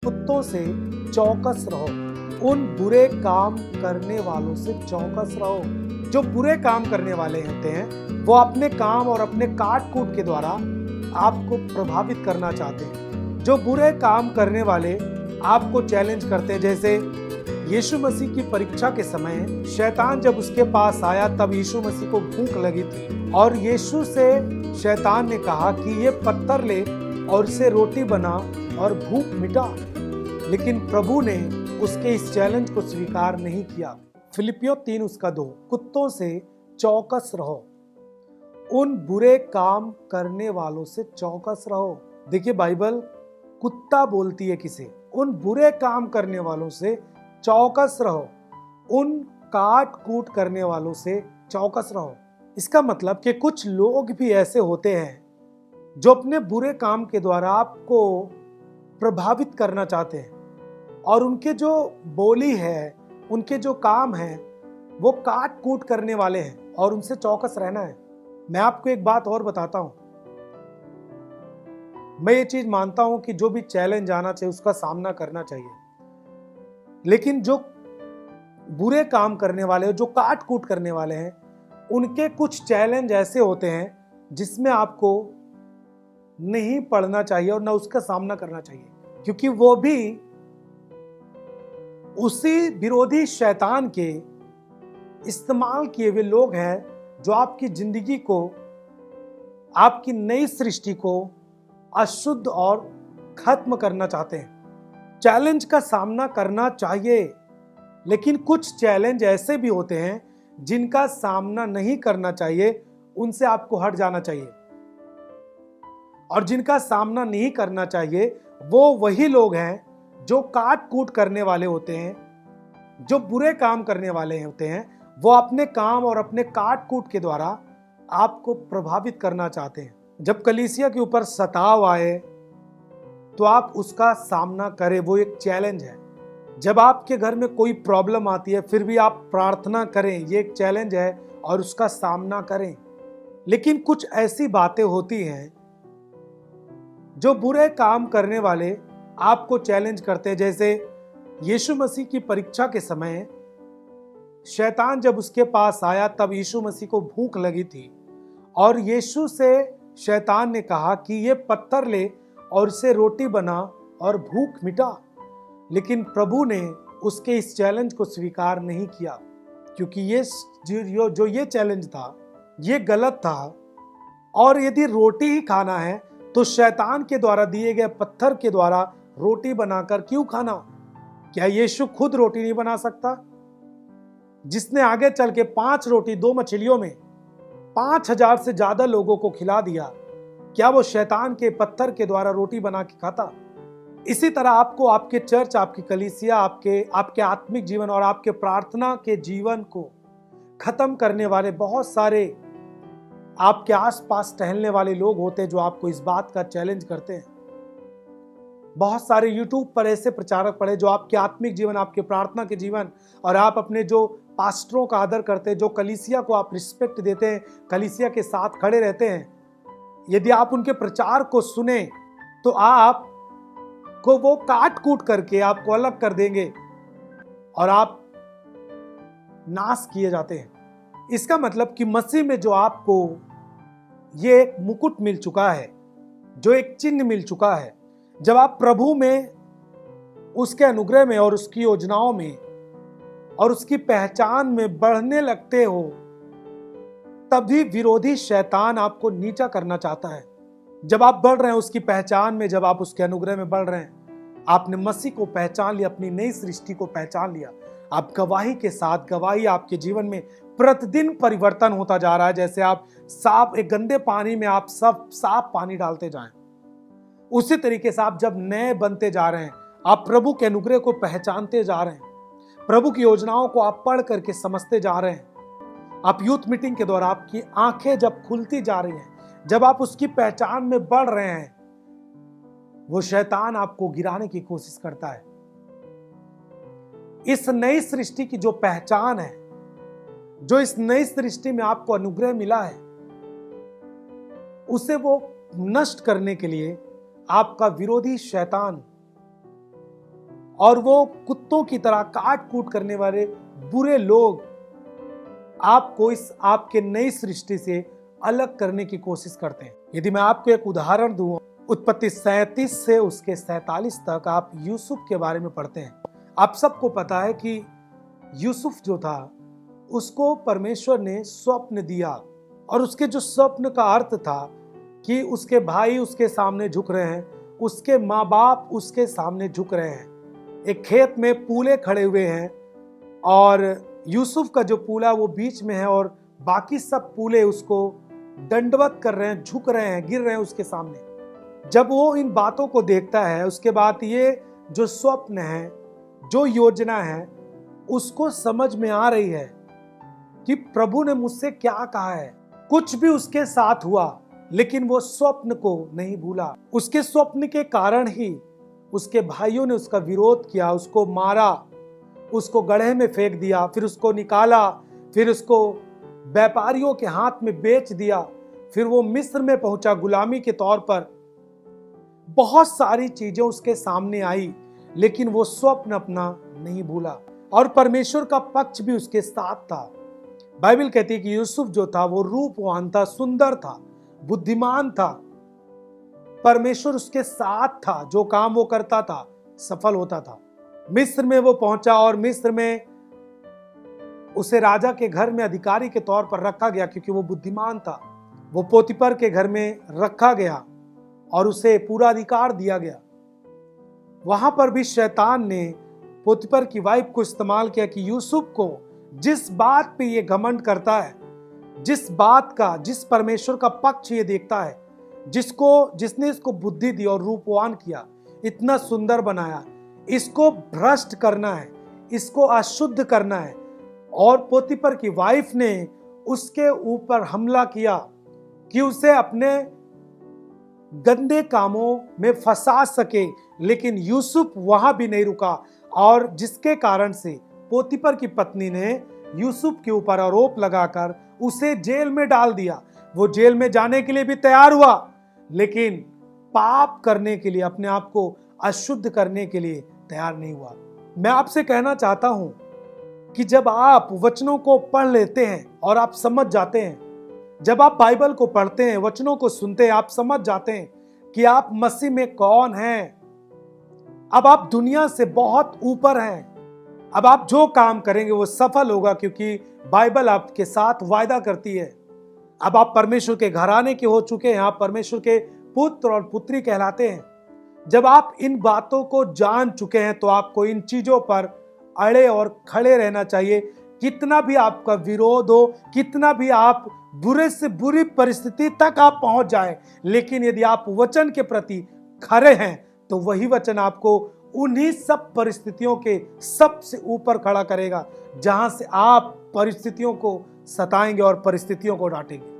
कुत्तों से चौकस रहो, उन बुरे काम करने वालों से चौकस रहो। जो बुरे काम करने वाले होते हैं वो अपने काम और अपने काट कूट के द्वारा आपको प्रभावित करना चाहते हैं। जो बुरे काम करने वाले आपको चैलेंज करते हैं, जैसे यीशु मसीह की परीक्षा के समय शैतान जब उसके पास आया तब यीशु मसीह को भूख लगी थी और यीशु से शैतान ने कहा कि ये पत्थर ले और इसे रोटी बना और भूख मिटा, लेकिन प्रभु ने उसके इस चैलेंज को स्वीकार नहीं किया। फिलिपियों 3:2 कुत्तों से चौकस रहो, उन बुरे काम करने वालों से चौकस रहो। देखिए बाइबल कुत्ता बोलती है किसे? उन बुरे काम करने वालों से चौकस रहो, उन काट कूट करने वालों से चौकस रहो। इसका मतलब कि कुछ लोग भी ऐसे होते हैं जो अपने बुरे काम के द्वारा आपको प्रभावित करना चाहते हैं और उनके जो बोली है, उनके जो काम है वो काट कूट करने वाले हैं और उनसे चौकस रहना है। मैं आपको एक बात और बताता हूं, मैं ये चीज मानता हूं कि जो भी चैलेंज आना चाहिए उसका सामना करना चाहिए, लेकिन जो बुरे काम करने वाले, जो काट कूट करने वाले हैं, उनके कुछ चैलेंज ऐसे होते हैं जिसमें आपको नहीं पढ़ना चाहिए और ना उसका सामना करना चाहिए, क्योंकि वो भी उसी विरोधी शैतान के इस्तेमाल किए हुए लोग हैं जो आपकी जिंदगी को, आपकी नई सृष्टि को अशुद्ध और खत्म करना चाहते हैं। चैलेंज का सामना करना चाहिए, लेकिन कुछ चैलेंज ऐसे भी होते हैं जिनका सामना नहीं करना चाहिए, उनसे आपको हट जाना चाहिए। और जिनका सामना नहीं करना चाहिए वो वही लोग हैं जो काट कूट करने वाले होते हैं, जो बुरे काम करने वाले होते हैं। वो अपने काम और अपने काट कूट के द्वारा आपको प्रभावित करना चाहते हैं। जब कलीसिया के ऊपर सताव आए तो आप उसका सामना करें, वो एक चैलेंज है। जब आपके घर में कोई प्रॉब्लम आती है फिर भी आप प्रार्थना करें, ये एक चैलेंज है और उसका सामना करें। लेकिन कुछ ऐसी बातें होती हैं जो बुरे काम करने वाले आपको चैलेंज करते हैं, जैसे यीशु मसीह की परीक्षा के समय शैतान जब उसके पास आया तब यीशु मसीह को भूख लगी थी और यीशु से शैतान ने कहा कि ये पत्थर ले और इसे रोटी बना और भूख मिटा, लेकिन प्रभु ने उसके इस चैलेंज को स्वीकार नहीं किया, क्योंकि ये जो ये चैलेंज था ये गलत था। और यदि रोटी ही खाना है तो शैतान के द्वारा दिए गए पत्थर के द्वारा रोटी बनाकर क्यों खाना? क्या यीशु खुद रोटी नहीं बना सकता? जिसने आगे चल के 5 रोटी 2 मछलियों में 5,000 से ज्यादा लोगों को खिला दिया, क्या वो शैतान के पत्थर के द्वारा रोटी बना के खाता? इसी तरह आपको आपके चर्च, आपकी कलीसिया, आपके आत्मिक जीवन और आपके प्रार्थना के जीवन को खत्म करने वाले बहुत सारे आपके आसपास टहलने वाले लोग होते हैं जो आपको इस बात का चैलेंज करते हैं। बहुत सारे YouTube पर ऐसे प्रचारक पड़े जो आपके आत्मिक जीवन, आपके प्रार्थना के जीवन और आप अपने जो पास्टरों का आदर करते हैं, जो कलीसिया को आप रिस्पेक्ट देते हैं, कलीसिया के साथ खड़े रहते हैं, यदि आप उनके प्रचार को सुने तो आप को वो काट कूट करके आपको अलग कर देंगे और आप नाश किए जाते हैं। इसका मतलब कि मसीह में जो आपको ये एक मुकुट मिल चुका है, जो एक चिन्ह मिल चुका है, जब आप प्रभु में, उसके अनुग्रह में और उसकी योजनाओं में और उसकी पहचान में बढ़ने लगते हो, तभी विरोधी शैतान आपको नीचा करना चाहता है। जब आप बढ़ रहे हैं उसकी पहचान में, जब आप उसके अनुग्रह में बढ़ रहे हैं, आपने मसीह को पहचान लिया, अपनी नई सृष्टि को पहचान लिया, आप गवाही के साथ, गवाही आपके जीवन में प्रतिदिन परिवर्तन होता जा रहा है। जैसे आप एक गंदे पानी में आप सब साफ पानी डालते जाएं, उसी तरीके से आप जब नए बनते जा रहे हैं, आप प्रभु के अनुग्रह को पहचानते जा रहे हैं, प्रभु की योजनाओं को आप पढ़ करके समझते जा रहे हैं। आप यूथ मीटिंग के द्वारा आपकी आंखें जब खुलती जा रही हैं, जब आप उसकी पहचान में बढ़ रहे हैं, वो शैतान आपको गिराने की कोशिश करता है। इस नई सृष्टि की जो पहचान है, जो इस नई सृष्टि में आपको अनुग्रह मिला है, उसे वो नष्ट करने के लिए आपका विरोधी शैतान और वो कुत्तों की तरह काट कूट करने वाले बुरे लोग आपको इस आपके नई सृष्टि से अलग करने की कोशिश करते हैं। यदि मैं आपको एक उदाहरण दूं, उत्पत्ति 37 से उसके 47 तक आप यूसुफ के बारे में पढ़ते हैं। आप सबको पता है कि यूसुफ जो था उसको परमेश्वर ने स्वप्न दिया और उसके जो स्वप्न का अर्थ था कि उसके भाई उसके सामने झुक रहे हैं, उसके माँ बाप उसके सामने झुक रहे हैं। एक खेत में पूले खड़े हुए हैं और यूसुफ का जो पूला वो बीच में है और बाकी सब पूले उसको दंडवत कर रहे हैं, झुक रहे हैं, गिर रहे हैं उसके सामने। जब वो इन बातों को देखता है उसके बाद ये जो स्वप्न है, जो योजना है, उसको समझ में आ रही है कि प्रभु ने मुझसे क्या कहा है। कुछ भी उसके साथ हुआ लेकिन वो स्वप्न को नहीं भूला। उसके स्वप्न के कारण ही उसके भाइयों ने उसका विरोध किया, उसको मारा, उसको गड्ढे में फेंक दिया, फिर उसको निकाला, फिर उसको व्यापारियों के हाथ में बेच दिया, फिर वो मिस्र में पहुंचा गुलामी के तौर पर। बहुत सारी चीजें उसके सामने आई लेकिन वो स्वप्न अपना नहीं भूला और परमेश्वर का पक्ष भी उसके साथ था। बाइबल कहती है कि यूसुफ जो था वो रूपवान था, सुंदर था, बुद्धिमान था। परमेश्वर उसके साथ था, जो काम वो करता था सफल होता था। मिस्र में वो पहुंचा और मिस्र में उसे राजा के घर में अधिकारी के तौर पर रखा गया क्योंकि वो बुद्धिमान था। वो पोतीपर के घर में रखा गया और उसे पूरा अधिकार दिया गया। वहां पर भी शैतान ने पोतीपर की वाइफ को इस्तेमाल किया कि यूसुफ को जिस बात पे ये घमंड करता है, जिस परमेश्वर का पक्ष ये देखता है, जिसने इसको बुद्धि दी और रूपवान किया, इतना सुंदर बनाया, इसको भ्रष्ट करना है, इसको अशुद्ध करना है। और पोतीपर की वाइफ ने उसके ऊपर हमला किया कि उसे अपने गंदे कामों में फंसा सके, लेकिन यूसुफ वहां भी नहीं रुका और जिसके कारण से पोतीपर की पत्नी ने यूसुफ के ऊपर आरोप लगाकर उसे जेल में डाल दिया। वो जेल में जाने के लिए भी तैयार हुआ लेकिन पाप करने के लिए, अपने आप को अशुद्ध करने के लिए तैयार नहीं हुआ। मैं आपसे कहना चाहता हूं कि जब आप वचनों को पढ़ लेते हैं और आप समझ जाते हैं, जब आप बाइबल को पढ़ते हैं, वचनों को सुनते हैं, आप समझ जाते हैं कि आप मसीह में कौन हैं। अब आप दुनिया से बहुत ऊपर हैं। अब आप जो काम करेंगे वो सफल होगा क्योंकि बाइबल आपके साथ वायदा करती है। अब आप परमेश्वर के घराने के हो चुके हैं, आप परमेश्वर के पुत्र और पुत्री कहलाते हैं। जब आप इन बातों को जान चुके हैं तो आपको इन चीजों पर अड़े और खड़े रहना चाहिए। कितना भी आपका विरोध हो, कितना भी आप बुरे से बुरी परिस्थिति तक आप पहुंच जाए, लेकिन यदि आप वचन के प्रति खरे हैं तो वही वचन आपको उन्हीं सब परिस्थितियों के सबसे ऊपर खड़ा करेगा जहां से आप परिस्थितियों को सताएंगे और परिस्थितियों को डांटेंगे।